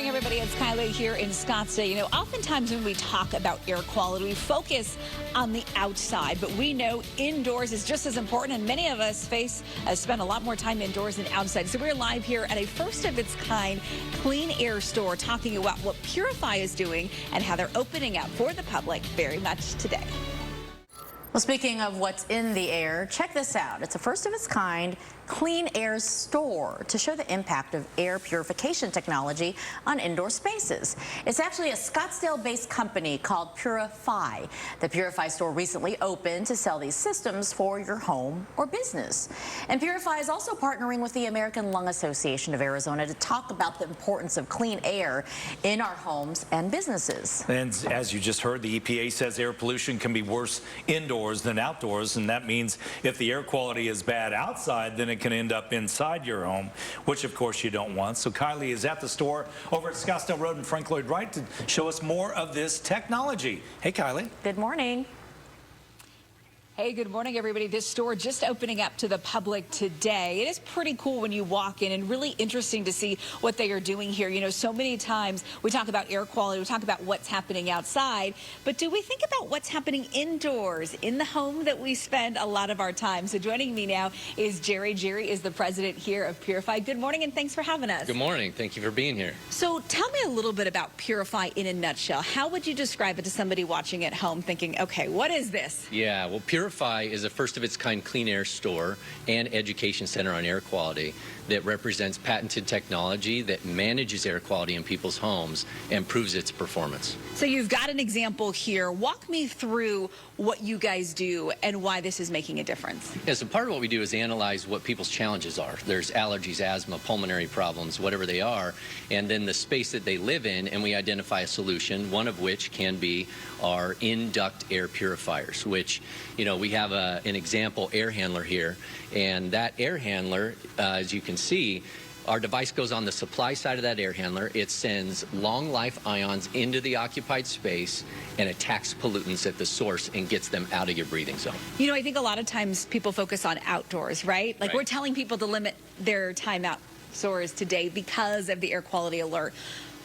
morning, everybody. It's Kylee here in Scottsdale. You know, oftentimes when we talk about air quality, we focus on the outside, but we know indoors is just as important, and many of us spend a lot more time indoors than outside. So we're live here at a first-of-its-kind clean air store talking about what PuriFi is doing and how they're opening up for the public very much today. Well, speaking of what's in the air, check this out. It's a first-of-its-kind clean air store to show the impact of air purification technology on indoor spaces. It's actually a Scottsdale-based company called PuriFi. The PuriFi store recently opened to sell these systems for your home or business. And PuriFi is also partnering with the American Lung Association of Arizona to talk about the importance of clean air in our homes and businesses. And as you just heard, the EPA says air pollution can be worse indoors than outdoors, and that means if the air quality is bad outside, then it can end up inside your home, which of course you don't want. So Kylie is at the store over at Scottsdale Road and Frank Lloyd Wright to show us more of this technology. Hey, Kylie. Good morning. Hey, good morning, everybody. This store just opening up to the public today. It is pretty cool when you walk in and really interesting to see what they are doing here. You know, so many times we talk about air quality, we talk about what's happening outside, but do we think about what's happening indoors, in the home that we spend a lot of our time? So joining me now is Jerry. Jerry is the president here of PuriFi. Good morning, and thanks for having us. Good morning. Thank you for being here. So tell me a little bit about PuriFi in a nutshell. How would you describe it to somebody watching at home thinking, okay, what is this? Yeah, well, PuriFi is a first-of-its-kind clean air store and education center on air quality that represents patented technology that manages air quality in people's homes and proves its performance. So you've got an example here. Walk me through what you guys do and why this is making a difference. Yeah, so part of what we do is analyze what people's challenges are. There's allergies, asthma, pulmonary problems, whatever they are, and then the space that they live in, and we identify a solution, one of which can be our in-duct air purifiers, which, you know, we have an example air handler here, and that air handler, as you can see, our device goes on the supply side of that air handler. It sends long life ions into the occupied space and attacks pollutants at the source and gets them out of your breathing zone. You know, I think a lot of times people focus on outdoors, right? Like we're telling people to limit their time outdoors today because of the air quality alert.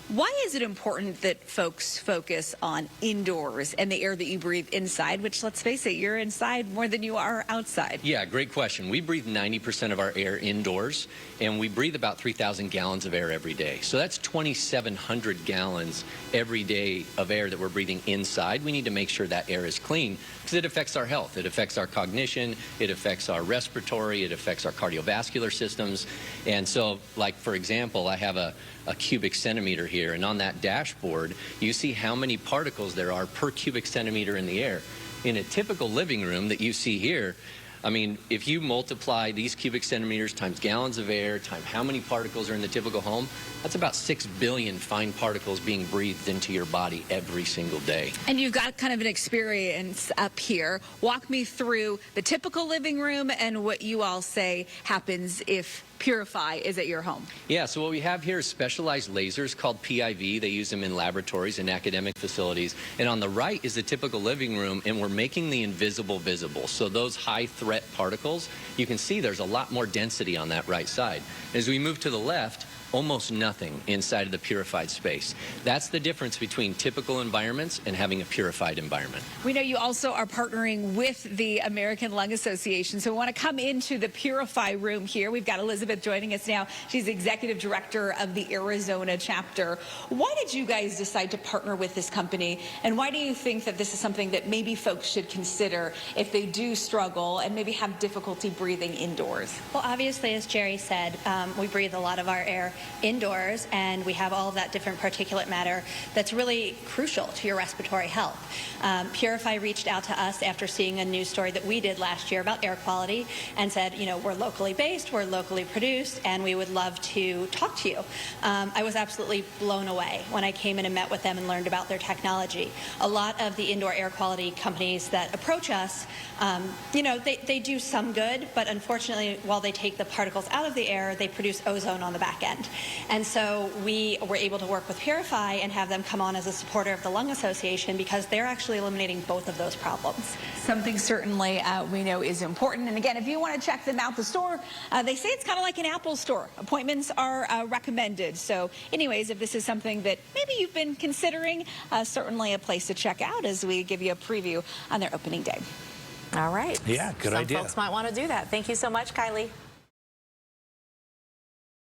Why is it important that folks focus on indoors and the air that you breathe inside, which, let's face it, you're inside more than you are outside? Yeah, great question. We breathe 90% of our air indoors, and we breathe about 3,000 gallons of air every day. So that's 2,700 gallons every day of air that we're breathing inside. We need to make sure that air is clean because it affects our health. It affects our cognition. It affects our respiratory. It affects our cardiovascular systems. And so, like, for example, I have a cubic centimeter here, and on that dashboard you see how many particles there are per cubic centimeter in the air. In a typical living room that you see here, I mean, if you multiply these cubic centimeters times gallons of air times how many particles are in the typical home, that's about 6 billion fine particles being breathed into your body every single day. And you've got kind of an experience up here. Walk me through the typical living room and what you all say happens if PuriFi is at your home. Yeah, so what we have here is specialized lasers called PIV. They use them in laboratories and academic facilities. And on the right is the typical living room, and we're making the invisible visible. So those high threat particles, you can see there's a lot more density on that right side. As we move to the left, almost nothing inside of the purified space. That's the difference between typical environments and having a purified environment. We know you also are partnering with the American Lung Association, so we want to come into the PuriFi room here. We've got Elizabeth joining us now. She's executive director of the Arizona chapter. Why did you guys decide to partner with this company, and why do you think that this is something that maybe folks should consider if they do struggle and maybe have difficulty breathing indoors? Well, obviously, as Jerry said, we breathe a lot of our air indoors, and we have all of that different particulate matter that's really crucial to your respiratory health. PuriFi reached out to us after seeing a news story that we did last year about air quality and said, you know, we're locally based, we're locally produced, and we would love to talk to you. I was absolutely blown away when I came in and met with them and learned about their technology. A lot of the indoor air quality companies that approach us, you know, they do some good, but unfortunately, while they take the particles out of the air, they produce ozone on the back end. And so we were able to work with PuriFi and have them come on as a supporter of the Lung Association because they're actually eliminating both of those problems. Something certainly we know is important. And again, if you want to check them out, the store, they say it's kind of like an Apple store. Appointments are recommended. So anyways, if this is something that maybe you've been considering, certainly a place to check out as we give you a preview on their opening day. All right. Yeah, good idea. Some folks might want to do that. Thank you so much, Kylie.